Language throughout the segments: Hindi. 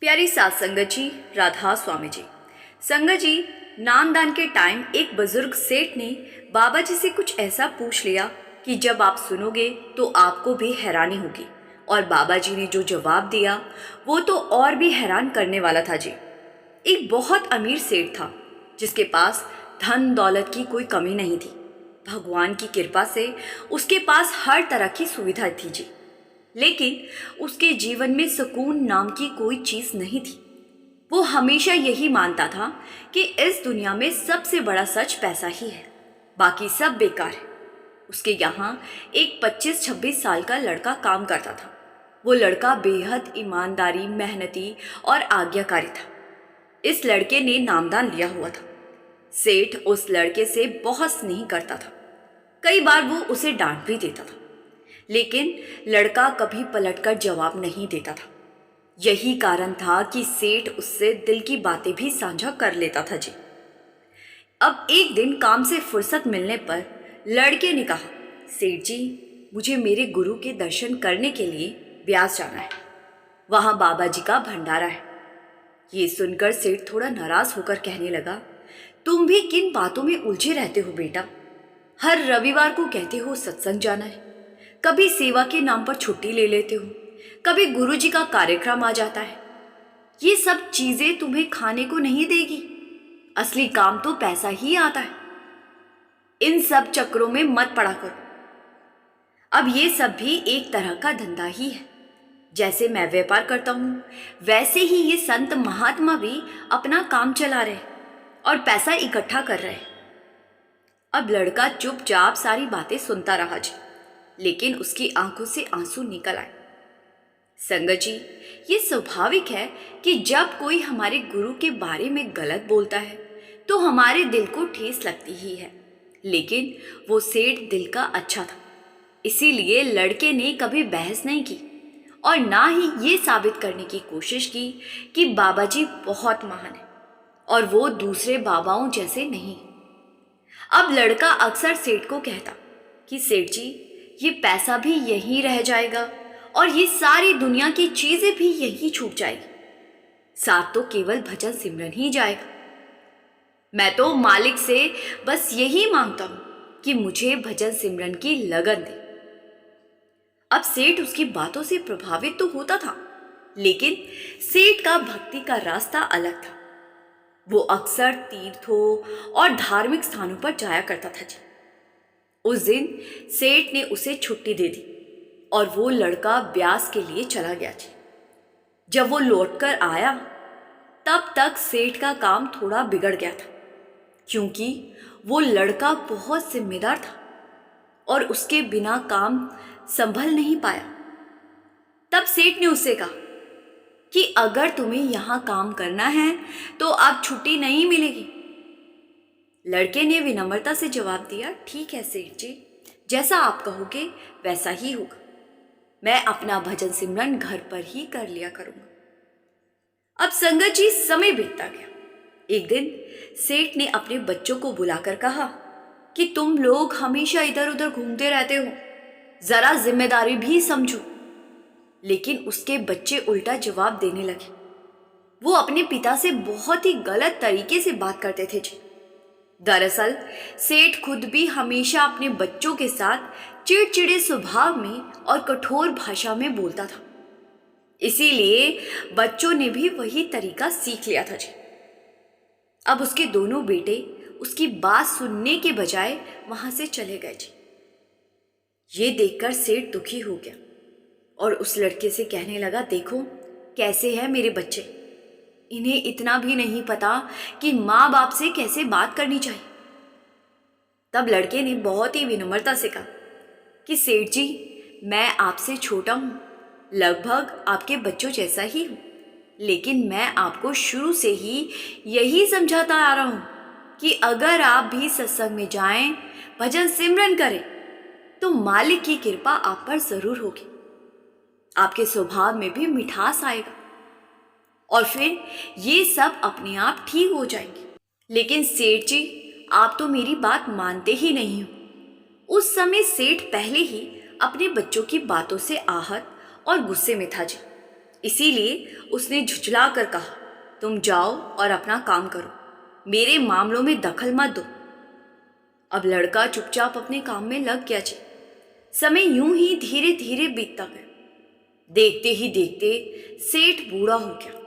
प्यारी सात संगत जी, राधा स्वामी जी। संगत जी, नामदान के टाइम एक बुजुर्ग सेठ ने बाबा जी से कुछ ऐसा पूछ लिया कि जब आप सुनोगे तो आपको भी हैरानी होगी। और बाबा जी ने जो जवाब दिया वो तो और भी हैरान करने वाला था जी। एक बहुत अमीर सेठ था जिसके पास धन दौलत की कोई कमी नहीं थी। भगवान की कृपा से उसके पास हर तरह की सुविधा थी जी। लेकिन उसके जीवन में सुकून नाम की कोई चीज नहीं थी। वो हमेशा यही मानता था कि इस दुनिया में सबसे बड़ा सच पैसा ही है, बाकी सब बेकार है। उसके यहाँ एक 25-26 साल का लड़का काम करता था। वो लड़का बेहद ईमानदारी, मेहनती और आज्ञाकारी था। इस लड़के ने नामदान लिया हुआ था। सेठ उस लड़के से बहुत स्नेह करता था। कई बार वो उसे डांट भी देता था, लेकिन लड़का कभी पलटकर जवाब नहीं देता था। यही कारण था कि सेठ उससे दिल की बातें भी साझा कर लेता था जी। अब एक दिन काम से फुर्सत मिलने पर लड़के ने कहा, सेठ जी, मुझे मेरे गुरु के दर्शन करने के लिए ब्यास जाना है। वहां बाबा जी का भंडारा है। ये सुनकर सेठ थोड़ा नाराज होकर कहने लगा, तुम भी किन बातों में उलझे रहते हो बेटा। हर रविवार को कहते हो सत्संग जाना है, कभी सेवा के नाम पर छुट्टी ले लेते हो, कभी गुरुजी का कार्यक्रम आ जाता है। ये सब चीजें तुम्हें खाने को नहीं देगी। असली काम तो पैसा ही आता है। इन सब चक्रों में मत पड़ा करो। अब ये सब भी एक तरह का धंधा ही है। जैसे मैं व्यापार करता हूं, वैसे ही ये संत महात्मा भी अपना काम चला रहे और पैसा इकट्ठा कर रहे। अब लड़का चुपचाप सारी बातें सुनता रहा जी, लेकिन उसकी आंखों से आंसू निकल आए। संगत जी, ये स्वाभाविक है कि जब कोई हमारे गुरु के बारे में गलत बोलता है तो हमारे दिल को ठेस लगती ही है। लेकिन वो सेठ दिल का अच्छा था, इसीलिए लड़के ने कभी बहस नहीं की और ना ही ये साबित करने की कोशिश की कि बाबा जी बहुत महान है और वो दूसरे बाबाओं जैसे नहीं। अब लड़का अक्सर सेठ को कहता कि सेठ जी, ये पैसा भी यहीं रह जाएगा और ये सारी दुनिया की चीजें भी यहीं छूट जाएगी, साथ तो केवल भजन सिमरन ही जाएगा। मैं तो मालिक से बस यही मांगता हूं कि मुझे भजन सिमरन की लगन दे। अब सेठ उसकी बातों से प्रभावित तो होता था, लेकिन सेठ का भक्ति का रास्ता अलग था। वो अक्सर तीर्थों और धार्मिक स्थानों पर जाया करता था जी। उस दिन सेठ ने उसे छुट्टी दे दी और वो लड़का ब्यास के लिए चला गया जी। जब वो लौटकर आया तब तक सेठ का काम थोड़ा बिगड़ गया था, क्योंकि वो लड़का बहुत जिम्मेदार था और उसके बिना काम संभल नहीं पाया। तब सेठ ने उससे कहा कि अगर तुम्हें यहां काम करना है तो अब छुट्टी नहीं मिलेगी। लड़के ने विनम्रता से जवाब दिया, ठीक है सेठ जी, जैसा आप कहोगे वैसा ही होगा। मैं अपना भजन सिमरन घर पर ही कर लिया करूंगा। अब संगत जी, समय बीतता गया। एक दिन सेठ ने अपने बच्चों को बुलाकर कहा कि तुम लोग हमेशा इधर उधर घूमते रहते हो, जरा जिम्मेदारी भी समझो। लेकिन उसके बच्चे उल्टा जवाब देने लगे। वो अपने पिता से बहुत ही गलत तरीके से बात करते थे जी। दरअसल सेठ खुद भी हमेशा अपने बच्चों के साथ चिड़चिड़े स्वभाव में और कठोर भाषा में बोलता था। इसीलिए बच्चों ने भी वही तरीका सीख लिया था जी। अब उसके दोनों बेटे उसकी बात सुनने के बजाय वहां से चले गए जी। ये देखकर सेठ दुखी हो गया और उस लड़के से कहने लगा, देखो कैसे है मेरे बच्चे, इन्हें इतना भी नहीं पता कि माँ बाप से कैसे बात करनी चाहिए। तब लड़के ने बहुत ही विनम्रता से कहा कि सेठ जी, मैं आपसे छोटा हूँ, लगभग आपके बच्चों जैसा ही हूँ, लेकिन मैं आपको शुरू से ही यही समझाता आ रहा हूँ कि अगर आप भी सत्संग में जाएं, भजन सिमरन करें, तो मालिक की कृपा आप पर जरूर होगी। आपके स्वभाव में भी मिठास आएगा और फिर ये सब अपने आप ठीक हो जाएंगे। लेकिन सेठ जी, आप तो मेरी बात मानते ही नहीं हो। उस समय सेठ पहले ही अपने बच्चों की बातों से आहत और गुस्से में था जी। इसीलिए उसने झुठला कर कहा, तुम जाओ और अपना काम करो, मेरे मामलों में दखल मत दो। अब लड़का चुपचाप अपने काम में लग गया जी। समय यूं ही धीरे धीरे बीतता गया। देखते ही देखते सेठ बूढ़ा हो गया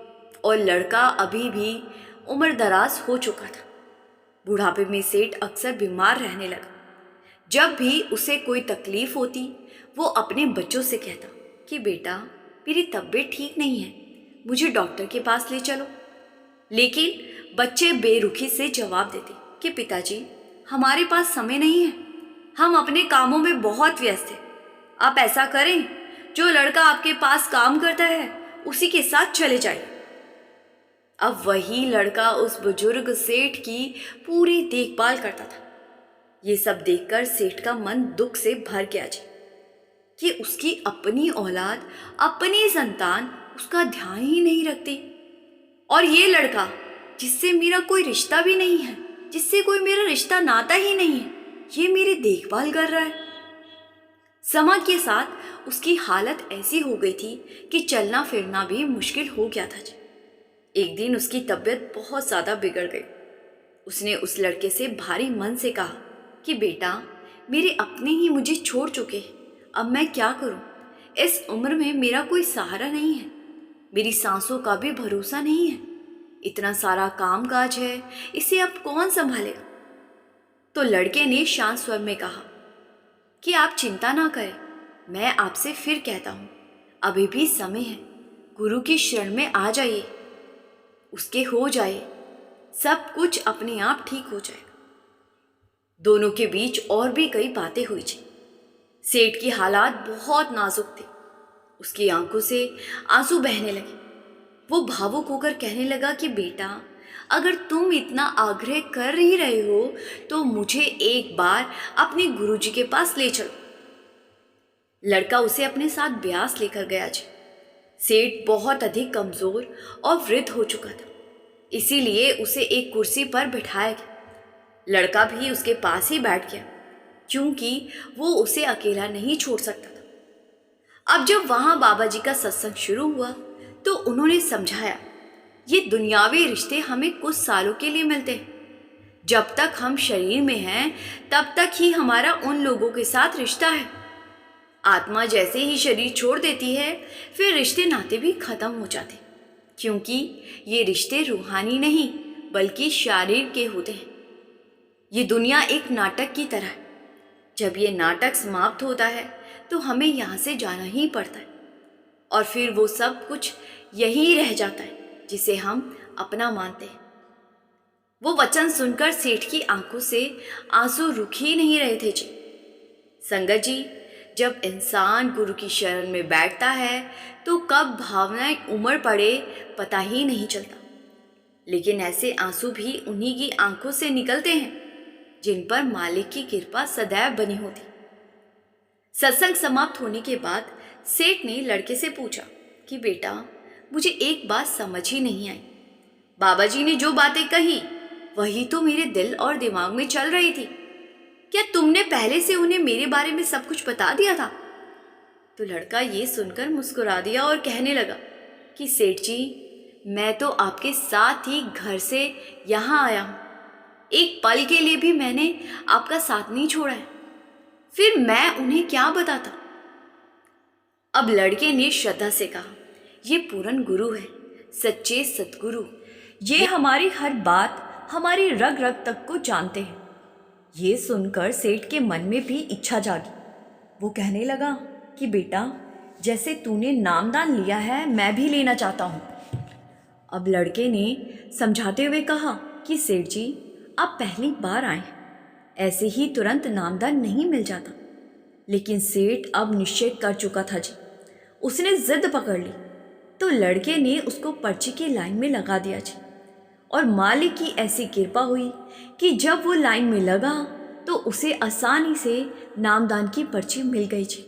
और लड़का अभी भी उम्र दराज हो चुका था। बुढ़ापे में सेठ अक्सर बीमार रहने लगा। जब भी उसे कोई तकलीफ होती वो अपने बच्चों से कहता कि बेटा मेरी तबीयत ठीक नहीं है, मुझे डॉक्टर के पास ले चलो। लेकिन बच्चे बेरुखी से जवाब देते कि पिताजी हमारे पास समय नहीं है, हम अपने कामों में बहुत व्यस्त हैं। आप ऐसा करें, जो लड़का आपके पास काम करता है उसी के साथ चले जाइए। अब वही लड़का उस बुजुर्ग सेठ की पूरी देखभाल करता था। ये सब देखकर सेठ का मन दुख से भर गया जी कि उसकी अपनी औलाद, अपनी संतान उसका ध्यान ही नहीं रखती, और ये लड़का जिससे मेरा कोई रिश्ता भी नहीं है, जिससे कोई मेरा रिश्ता नाता ही नहीं है, ये मेरी देखभाल कर रहा है। समय के साथ उसकी हालत ऐसी हो गई थी कि चलना फिरना भी मुश्किल हो गया था जी। एक दिन उसकी तबीयत बहुत ज़्यादा बिगड़ गई। उसने उस लड़के से भारी मन से कहा कि बेटा मेरे अपने ही मुझे छोड़ चुके हैं, अब मैं क्या करूं? इस उम्र में मेरा कोई सहारा नहीं है, मेरी सांसों का भी भरोसा नहीं है, इतना सारा काम काज है, इसे अब कौन संभालेगा? तो लड़के ने शांत स्वर में कहा कि आप चिंता ना करें, मैं आपसे फिर कहता हूँ, अभी भी समय है, गुरु की शरण में आ जाइए, उसके हो जाए, सब कुछ अपने आप ठीक हो जाएगा। दोनों के बीच और भी कई बातें हुई जी। सेठ की हालात बहुत नाजुक थे, उसकी आंखों से आंसू बहने लगे। वो भावुक होकर कहने लगा कि बेटा अगर तुम इतना आग्रह कर ही रहे हो तो मुझे एक बार अपने गुरुजी के पास ले चलो। लड़का उसे अपने साथ ब्यास लेकर गया जी। सेठ बहुत अधिक कमजोर और वृद्ध हो चुका था, इसीलिए उसे एक कुर्सी पर बिठाया गया। लड़का भी उसके पास ही बैठ गया क्योंकि वो उसे अकेला नहीं छोड़ सकता था। अब जब वहां बाबा जी का सत्संग शुरू हुआ तो उन्होंने समझाया, ये दुनियावी रिश्ते हमें कुछ सालों के लिए मिलते हैं। जब तक हम शरीर में हैं तब तक ही हमारा उन लोगों के साथ रिश्ता है। आत्मा जैसे ही शरीर छोड़ देती है फिर रिश्ते नाते भी खत्म हो जाते, क्योंकि ये रिश्ते रूहानी नहीं बल्कि शारीरिक के होते हैं। ये दुनिया एक नाटक की तरह है। जब ये नाटक समाप्त होता है तो हमें यहाँ से जाना ही पड़ता है और फिर वो सब कुछ यही रह जाता है जिसे हम अपना मानते हैं। वो वचन सुनकर सेठ की आंखों से आंसू रुक ही नहीं रहे थे जी। संगत जी, जब इंसान गुरु की शरण में बैठता है तो कब भावनाएं उमड़ पड़े पता ही नहीं चलता, लेकिन ऐसे आंसू भी उन्हीं की आंखों से निकलते हैं जिन पर मालिक की कृपा सदैव बनी होती। सत्संग समाप्त होने के बाद सेठ ने लड़के से पूछा कि बेटा मुझे एक बात समझ ही नहीं आई, बाबा जी ने जो बातें कही वही तो मेरे दिल और दिमाग में चल रही थी, क्या तुमने पहले से उन्हें मेरे बारे में सब कुछ बता दिया था? तो लड़का ये सुनकर मुस्कुरा दिया और कहने लगा कि सेठ जी मैं तो आपके साथ ही घर से यहाँ आया हूँ, एक पल के लिए भी मैंने आपका साथ नहीं छोड़ा है, फिर मैं उन्हें क्या बताता? अब लड़के ने श्रद्धा से कहा, ये पूर्ण गुरु है, सच्चे सतगुरु, ये हमारी हर बात, हमारी रग रग तक को जानते हैं। ये सुनकर सेठ के मन में भी इच्छा जागी। वो कहने लगा कि बेटा जैसे तूने नामदान लिया है मैं भी लेना चाहता हूँ। अब लड़के ने समझाते हुए कहा कि सेठ जी आप पहली बार आए, ऐसे ही तुरंत नामदान नहीं मिल जाता। लेकिन सेठ अब निश्चय कर चुका था जी। उसने जिद पकड़ ली तो लड़के ने उसको पर्ची की लाइन में लगा दिया जी। और मालिक की ऐसी कृपा हुई कि जब वो लाइन में लगा तो उसे आसानी से नामदान की पर्ची मिल गई जी।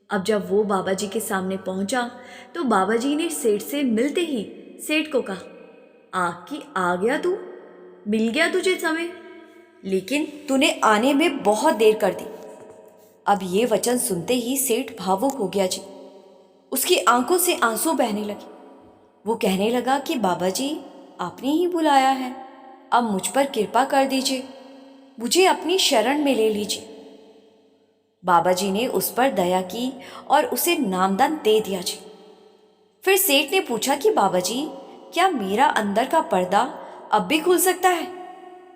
अब जब वो बाबा जी के सामने पहुंचा तो बाबा जी ने सेठ से मिलते ही सेठ को कहा, आके आ गया तू, मिल गया तुझे समय, लेकिन तूने आने में बहुत देर कर दी। अब ये वचन सुनते ही सेठ भावुक हो गया जी उसकी आंखों से आंसू बहने लगे। वो कहने लगा कि बाबा जी, आपने ही बुलाया है, अब मुझ पर कृपा कर दीजिए, मुझे अपनी शरण में ले लीजिए। बाबा जी ने उस पर दया की और उसे नामदान दे दिया जी। फिर सेठ ने पूछा कि बाबा जी, क्या मेरा अंदर का पर्दा अब भी खुल सकता है?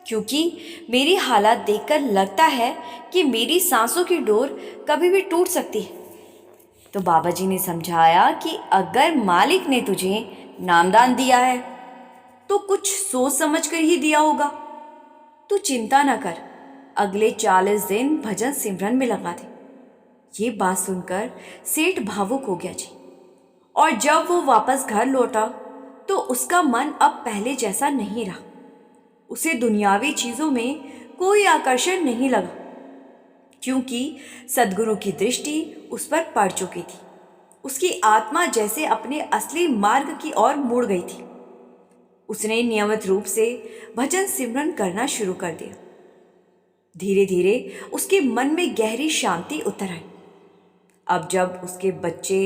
क्योंकि मेरी हालत देखकर लगता है कि मेरी सांसों की डोर कभी भी टूट सकती है। तो बाबा जी ने समझाया कि अगर मालिक ने तुझे नामदान दिया है तो कुछ सोच समझ कर ही दिया होगा। तू चिंता न कर, अगले 40 दिन भजन सिमरन में लगा दे। ये बात सुनकर सेठ भावुक हो गया जी। और जब वो वापस घर लौटा तो उसका मन अब पहले जैसा नहीं रहा। उसे दुनियावी चीजों में कोई आकर्षण नहीं लगा, क्योंकि सद्गुरु की दृष्टि उस पर पड़ चुकी थी। उसकी आत्मा जैसे अपने असली मार्ग की ओर मुड़ गई थी। उसने नियमित रूप से भजन सिमरन करना शुरू कर दिया। धीरे धीरे उसके मन में गहरी शांति उतर आई। अब जब उसके बच्चे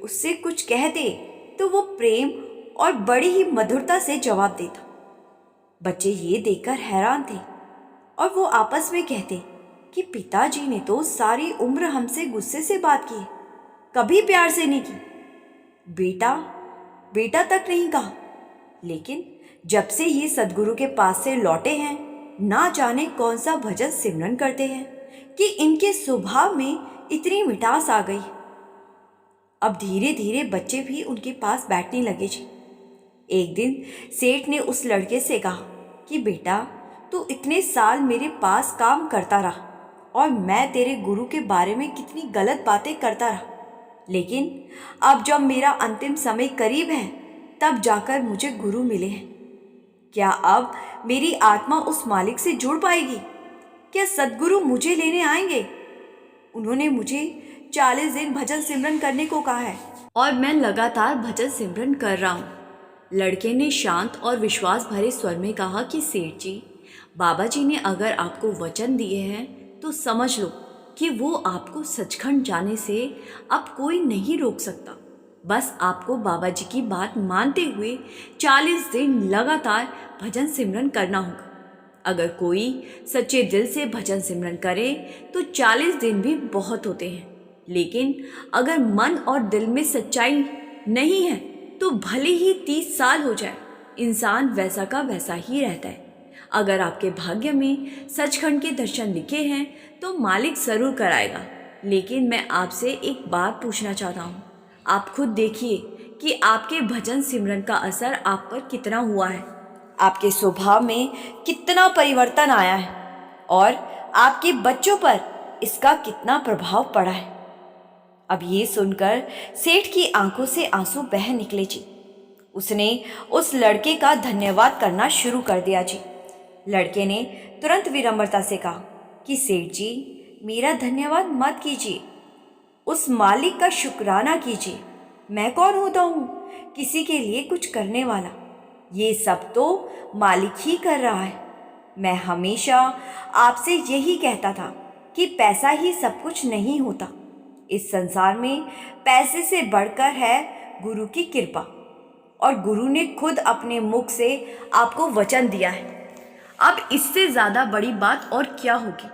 उससे कुछ कहते तो वो प्रेम और बड़ी ही मधुरता से जवाब देता। बच्चे ये देखकर हैरान थे और वो आपस में कहते कि पिताजी ने तो सारी उम्र हमसे गुस्से से बात की, कभी प्यार से नहीं की। बेटा बेटा तक नहीं कहा। लेकिन जब से ये सद्गुरु के पास से लौटे हैं, ना जाने कौन सा भजन सिमरन करते हैं कि इनके स्वभाव में इतनी मिठास आ गई। अब धीरे धीरे बच्चे भी उनके पास बैठने लगे जी। एक दिन सेठ ने उस लड़के से कहा कि बेटा, तू इतने साल मेरे पास काम करता रहा और मैं तेरे गुरु के बारे में कितनी गलत बातें करता रहा, लेकिन अब जब मेरा अंतिम समय करीब है तब जाकर मुझे गुरु मिले हैं। क्या अब मेरी आत्मा उस मालिक से जुड़ पाएगी? क्या सद्गुरु मुझे लेने आएंगे? उन्होंने मुझे 40 दिन भजन सिमरन करने को कहा है और मैं लगातार भजन सिमरन कर रहा हूँ। लड़के ने शांत और विश्वास भरे स्वर में कहा कि सेठ जी, बाबा जी ने अगर आपको वचन दिए हैं तो समझ लो कि वो आपको सचखंड जाने से अब कोई नहीं रोक सकता। बस आपको बाबा जी की बात मानते हुए 40 दिन लगातार भजन सिमरन करना होगा। अगर कोई सच्चे दिल से भजन सिमरन करे तो 40 दिन भी बहुत होते हैं, लेकिन अगर मन और दिल में सच्चाई नहीं है तो भले ही 30 साल हो जाए, इंसान वैसा का वैसा ही रहता है। अगर आपके भाग्य में सचखंड के दर्शन लिखे हैं तो मालिक जरूर कराएगा। लेकिन मैं आपसे एक बात पूछना चाहता हूँ, आप खुद देखिए कि आपके भजन सिमरन का असर आप पर कितना हुआ है, आपके स्वभाव में कितना परिवर्तन आया है और आपके बच्चों पर इसका कितना प्रभाव पड़ा है। अब ये सुनकर सेठ की आंखों से आंसू बह निकले जी। उसने उस लड़के का धन्यवाद करना शुरू कर दिया जी। लड़के ने तुरंत विनम्रता से कहा कि सेठ जी, मेरा धन्यवाद मत कीजिए, उस मालिक का शुक्राना कीजिए। मैं कौन होता हूँ किसी के लिए कुछ करने वाला? ये सब तो मालिक ही कर रहा है। मैं हमेशा आपसे यही कहता था कि पैसा ही सब कुछ नहीं होता। इस संसार में पैसे से बढ़कर है गुरु की कृपा, और गुरु ने खुद अपने मुख से आपको वचन दिया है। अब इससे ज़्यादा बड़ी बात और क्या होगी?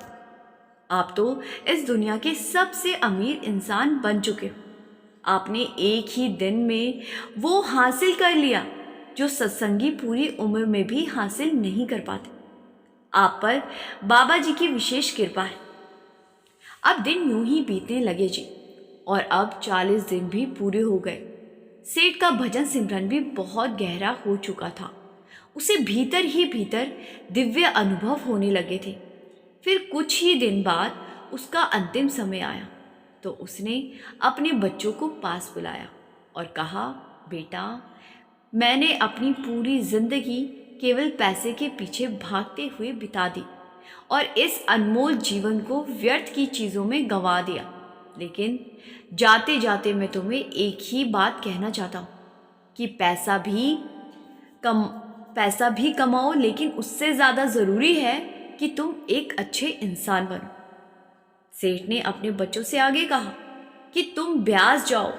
आप तो इस दुनिया के सबसे अमीर इंसान बन चुके हो। आपने एक ही दिन में वो हासिल कर लिया जो सत्संगी पूरी उम्र में भी हासिल नहीं कर पाते। आप पर बाबा जी की विशेष कृपा है। अब दिन यूं ही बीतने लगे जी, और अब 40 दिन भी पूरे हो गए। सेठ का भजन सिमरन भी बहुत गहरा हो चुका था। उसे भीतर ही भीतर दिव्य अनुभव होने लगे थे। फिर कुछ ही दिन बाद उसका अंतिम समय आया तो उसने अपने बच्चों को पास बुलाया और कहा, बेटा, मैंने अपनी पूरी जिंदगी केवल पैसे के पीछे भागते हुए बिता दी और इस अनमोल जीवन को व्यर्थ की चीज़ों में गंवा दिया। लेकिन जाते जाते मैं तुम्हें एक ही बात कहना चाहता हूँ कि पैसा भी कमाओ, लेकिन उससे ज़्यादा ज़रूरी है कि तुम एक अच्छे इंसान बनो। सेठ ने अपने बच्चों से आगे कहा कि तुम ब्यास जाओ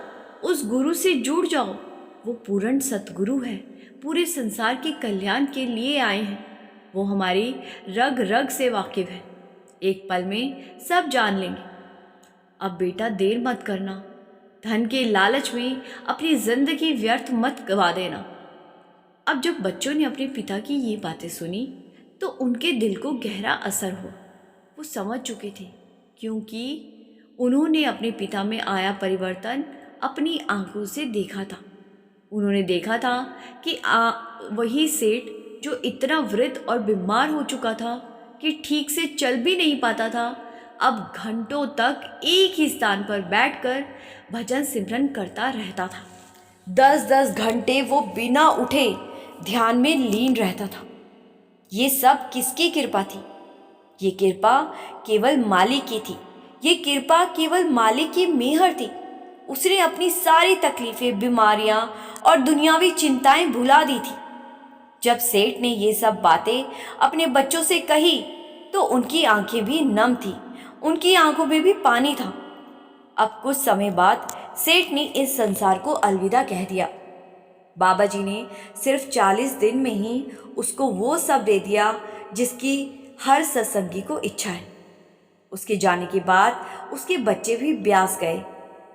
उस गुरु से जुड़ जाओ। वो पूर्ण सतगुरु है, पूरे संसार के कल्याण के लिए आए हैं। वो हमारी रग रग से वाकिफ है, एक पल में सब जान लेंगे। अब बेटा देर मत करना, धन के लालच में अपनी जिंदगी व्यर्थ मत गवा देना। अब जब बच्चों ने अपने पिता की ये बातें सुनी तो उनके दिल को गहरा असर हुआ। वो समझ चुके थे, क्योंकि उन्होंने अपने पिता में आया परिवर्तन अपनी आंखों से देखा था। उन्होंने देखा था कि वही सेठ जो इतना वृद्ध और बीमार हो चुका था कि ठीक से चल भी नहीं पाता था, अब घंटों तक एक ही स्थान पर बैठकर भजन सिमरन करता रहता था। 10-10 घंटे वो बिना उठे ध्यान में लीन रहता था। ये सब किसकी कृपा थी? ये कृपा केवल मालिक की थी। ये कृपा केवल मालिक की मेहर थी। उसने अपनी सारी तकलीफें, बीमारियां और दुनियावी चिंताएं भुला दी थी। जब सेठ ने ये सब बातें अपने बच्चों से कही तो उनकी आंखें भी नम थी, उनकी आंखों में भी पानी था। अब कुछ समय बाद सेठ ने इस संसार को अलविदा कह दिया। बाबा जी ने सिर्फ 40 दिन में ही उसको वो सब दे दिया जिसकी हर सत्संगी को इच्छा है। उसके जाने के बाद उसके बच्चे भी ब्यास गए।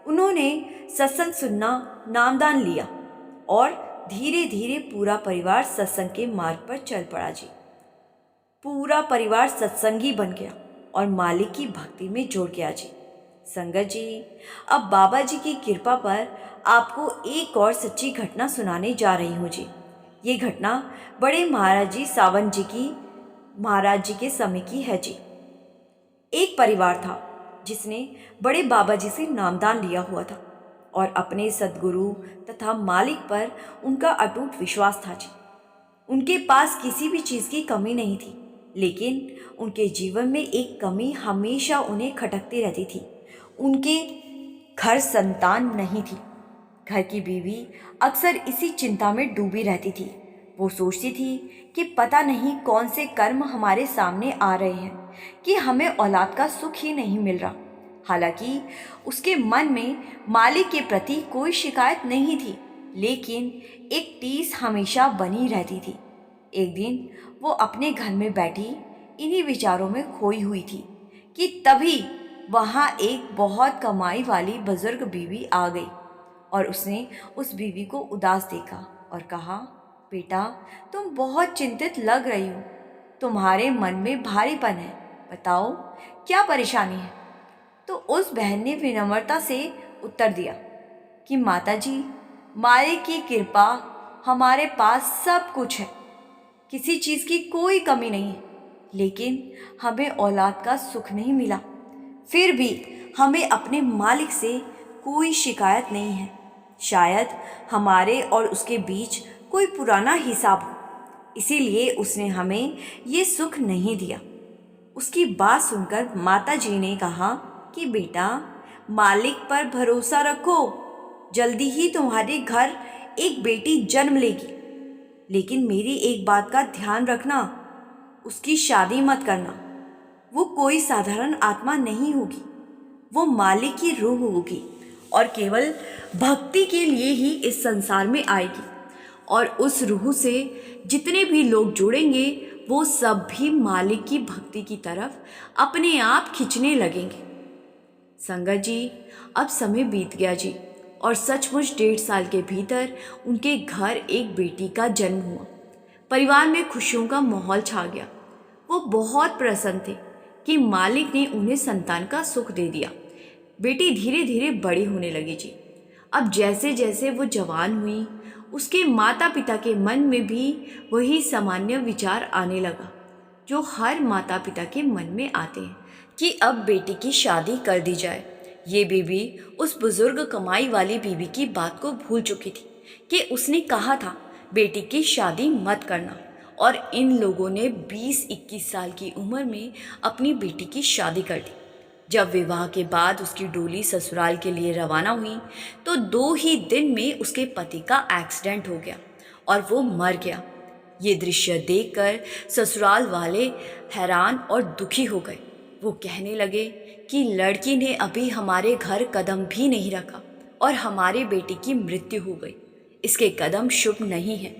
उन्होंने सत्संग सुनना नामदान लिया और धीरे धीरे पूरा परिवार सत्संग के मार्ग पर चल पड़ा जी। पूरा परिवार सत्संगी बन गया और मालिक की भक्ति में जुड़ गया जी। संगत जी, अब बाबा जी की कृपा पर आपको एक और सच्ची घटना सुनाने जा रही हूँ जी। ये घटना बड़े महाराज जी सावंत जी की महाराज जी के समय की है जी। एक परिवार था जिसने बड़े बाबा जी से नामदान लिया हुआ था और अपने सद्गुरु तथा मालिक पर उनका अटूट विश्वास था जी। उनके पास किसी भी चीज़ की कमी नहीं थी, लेकिन उनके जीवन में एक कमी हमेशा उन्हें खटकती रहती थी। उनके घर संतान नहीं थी। घर की बीवी अक्सर इसी चिंता में डूबी रहती थी। वो सोचती थी कि पता नहीं कौन से कर्म हमारे सामने आ रहे हैं कि हमें औलाद का सुख ही नहीं मिल रहा। हालांकि उसके मन में मालिक के प्रति कोई शिकायत नहीं थी, लेकिन एक टीस हमेशा बनी रहती थी। एक दिन वो अपने घर में बैठी इन्हीं विचारों में खोई हुई थी कि तभी वहाँ एक बहुत कमाई वाली बुजुर्ग बीवी आ गई और उसने उस बीवी को उदास देखा और कहा, बेटा तुम बहुत चिंतित लग रही हो, तुम्हारे मन में भारीपन है, बताओ क्या परेशानी है। तो उस बहन ने विनम्रता से उत्तर दिया कि माताजी, मालिक की कृपा, हमारे पास सब कुछ है, किसी चीज़ की कोई कमी नहीं है, लेकिन हमें औलाद का सुख नहीं मिला। फिर भी हमें अपने मालिक से कोई शिकायत नहीं है। शायद हमारे और उसके बीच कोई पुराना हिसाब हो, इसीलिए उसने हमें ये सुख नहीं दिया। उसकी बात सुनकर माता जी ने कहा कि बेटा, मालिक पर भरोसा रखो, जल्दी ही तुम्हारे घर एक बेटी जन्म लेगी। लेकिन मेरी एक बात का ध्यान रखना, उसकी शादी मत करना। वो कोई साधारण आत्मा नहीं होगी, वो मालिक की रूह होगी और केवल भक्ति के लिए ही इस संसार में आएगी। और उस रूह से जितने भी लोग जुड़ेंगे वो सब भी मालिक की भक्ति की तरफ अपने आप खिंचने लगेंगे। संगत जी, अब समय बीत गया जी और सचमुच 1.5 साल के भीतर उनके घर एक बेटी का जन्म हुआ। परिवार में खुशियों का माहौल छा गया। वो बहुत प्रसन्न थे कि मालिक ने उन्हें संतान का सुख दे दिया। बेटी धीरे धीरे बड़ी होने लगी जी। अब जैसे जैसे वो जवान हुई, उसके माता पिता के मन में भी वही सामान्य विचार आने लगा जो हर माता पिता के मन में आते हैं कि अब बेटी की शादी कर दी जाए। ये बीवी उस बुजुर्ग कमाई वाली बीवी की बात को भूल चुकी थी कि उसने कहा था बेटी की शादी मत करना, और इन लोगों ने 20-21 साल की उम्र में अपनी बेटी की शादी कर दी। जब विवाह के बाद उसकी डोली ससुराल के लिए रवाना हुई तो 2 ही दिन में उसके पति का एक्सीडेंट हो गया और वो मर गया। ये दृश्य देखकर ससुराल वाले हैरान और दुखी हो गए। वो कहने लगे कि लड़की ने अभी हमारे घर कदम भी नहीं रखा और हमारे बेटे की मृत्यु हो गई। इसके कदम शुभ नहीं हैं।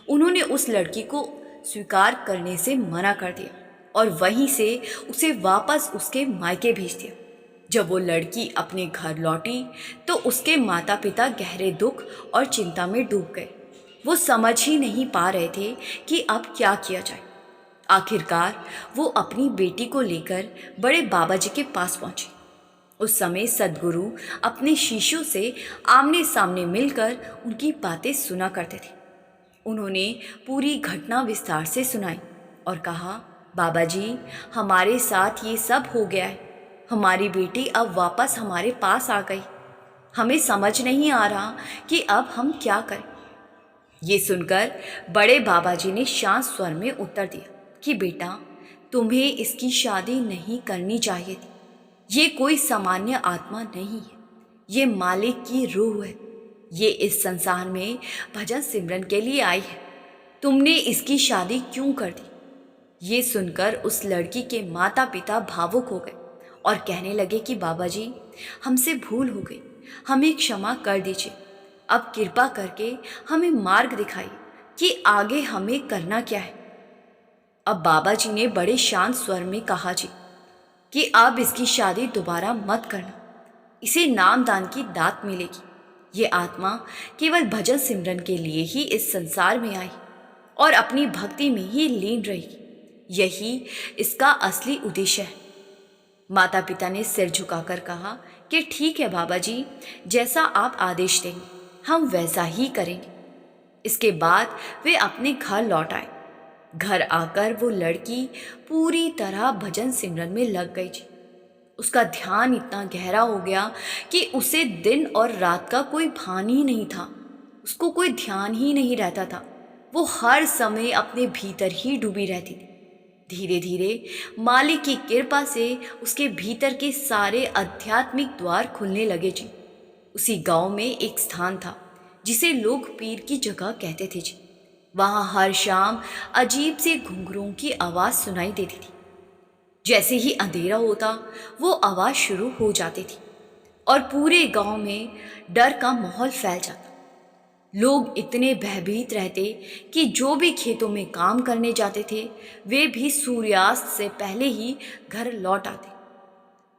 उन्होंने उस लड़की को स्वीकार करने से मना कर दिया और वहीं से उसे वापस उसके मायके भेज दिया। जब वो लड़की अपने घर लौटी तो उसके माता पिता गहरे दुख और चिंता में डूब गए। वो समझ ही नहीं पा रहे थे कि अब क्या किया जाए। आखिरकार वो अपनी बेटी को लेकर बड़े बाबा जी के पास पहुंचे। उस समय सद्गुरु अपने शिष्यों से आमने सामने मिलकर उनकी बातें सुना करते थे। उन्होंने पूरी घटना विस्तार से सुनाई और कहा, बाबा जी, हमारे साथ ये सब हो गया है। हमारी बेटी अब वापस हमारे पास आ गई। हमें समझ नहीं आ रहा कि अब हम क्या करें। ये सुनकर बड़े बाबा जी ने शांत स्वर में उत्तर दिया कि बेटा, तुम्हें इसकी शादी नहीं करनी चाहिए थी। ये कोई सामान्य आत्मा नहीं है, ये मालिक की रूह है। ये इस संसार में भजन सिमरन के लिए आई है। तुमने इसकी शादी क्यों कर दी? ये सुनकर उस लड़की के माता पिता भावुक हो गए और कहने लगे कि बाबा जी, हमसे भूल हो गई, हमें क्षमा कर दीजिए। अब कृपा करके हमें मार्ग दिखाइए कि आगे हमें करना क्या है। अब बाबा जी ने बड़े शांत स्वर में कहा जी कि अब इसकी शादी दोबारा मत करना। इसे नामदान की दात मिलेगी। ये आत्मा केवल भजन सिमरन के लिए ही इस संसार में आई और अपनी भक्ति में ही लीन रहेगी। यही इसका असली उद्देश्य है। माता पिता ने सिर झुकाकर कहा कि ठीक है बाबा जी, जैसा आप आदेश देंगे हम वैसा ही करेंगे। इसके बाद वे अपने घर लौट आए। घर आकर वो लड़की पूरी तरह भजन सिमरन में लग गई जी। उसका ध्यान इतना गहरा हो गया कि उसे दिन और रात का कोई भान ही नहीं था। उसको कोई ध्यान ही नहीं रहता था। वो हर समय अपने भीतर ही डूबी रहती थी। धीरे धीरे मालिक की कृपा से उसके भीतर के सारे आध्यात्मिक द्वार खुलने लगे जी। उसी गांव में एक स्थान था जिसे लोग पीर की जगह कहते थे जी। वहां हर शाम अजीब से घुंघरुओं की आवाज़ सुनाई देती थी। जैसे ही अंधेरा होता वो आवाज़ शुरू हो जाती थी और पूरे गांव में डर का माहौल फैल जाता। लोग इतने भयभीत रहते कि जो भी खेतों में काम करने जाते थे वे भी सूर्यास्त से पहले ही घर लौट आते।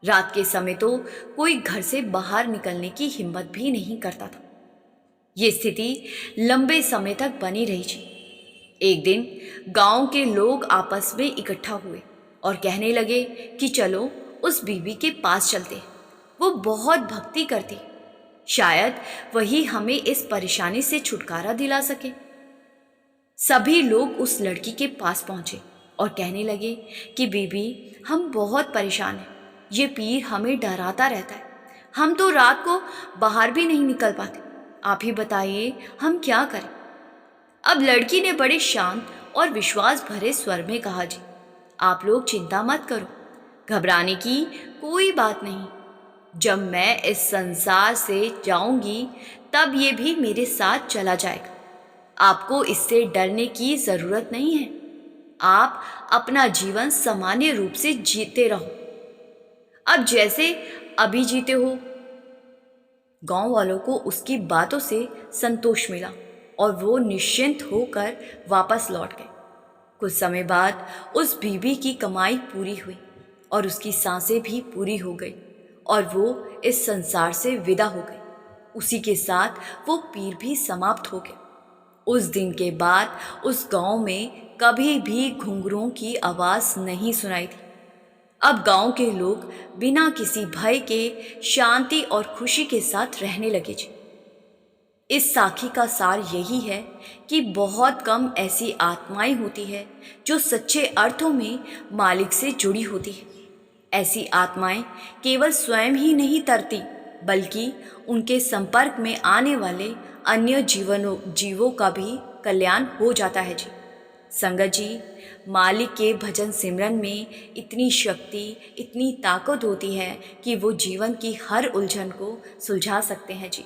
रात के समय तो कोई घर से बाहर निकलने की हिम्मत भी नहीं करता था। ये स्थिति लंबे समय तक बनी रही थी। एक दिन गांव के लोग आपस में इकट्ठा हुए और कहने लगे कि चलो उस बीबी के पास चलते हैं। वो बहुत भक्ति करती, शायद वही हमें इस परेशानी से छुटकारा दिला सके। सभी लोग उस लड़की के पास पहुंचे और कहने लगे कि बीबी, हम बहुत परेशान हैं। ये पीर हमें डराता रहता है। हम तो रात को बाहर भी नहीं निकल पाते। आप ही बताइए हम क्या करें। अब लड़की ने बड़े शांत और विश्वास भरे स्वर में कहा, जी आप लोग चिंता मत करो, घबराने की कोई बात नहीं। जब मैं इस संसार से जाऊंगी तब ये भी मेरे साथ चला जाएगा। आपको इससे डरने की ज़रूरत नहीं है। आप अपना जीवन सामान्य रूप से जीते रहो, अब जैसे अभी जीते हो। गांव वालों को उसकी बातों से संतोष मिला और वो निश्चिंत होकर वापस लौट गए। कुछ समय बाद उस बीबी की कमाई पूरी हुई और उसकी सांसें भी पूरी हो गई और वो इस संसार से विदा हो गई। उसी के साथ वो पीर भी समाप्त हो गया। उस दिन के बाद उस गांव में कभी भी घुंघरुओं की आवाज़ नहीं सुनाई थी। अब गांव के लोग बिना किसी भय के शांति और खुशी के साथ रहने लगे जी। इस साखी का सार यही है कि बहुत कम ऐसी आत्माएं होती है जो सच्चे अर्थों में मालिक से जुड़ी होती है। ऐसी आत्माएं केवल स्वयं ही नहीं तरती बल्कि उनके संपर्क में आने वाले अन्य जीवों का भी कल्याण हो जाता है जी। संगत जी, मालिक के भजन सिमरन में इतनी शक्ति, इतनी ताकत होती है कि वो जीवन की हर उलझन को सुलझा सकते हैं जी।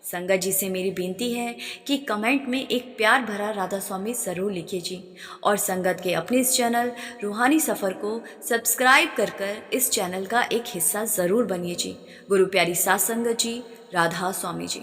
संगत जी से मेरी बेनती है कि कमेंट में एक प्यार भरा राधा स्वामी ज़रूर लिखिए जी, और संगत के अपने इस चैनल रूहानी सफ़र को सब्सक्राइब कर इस चैनल का एक हिस्सा ज़रूर बनिए जी। गुरु प्यारी सात संगत जी, राधा स्वामी जी।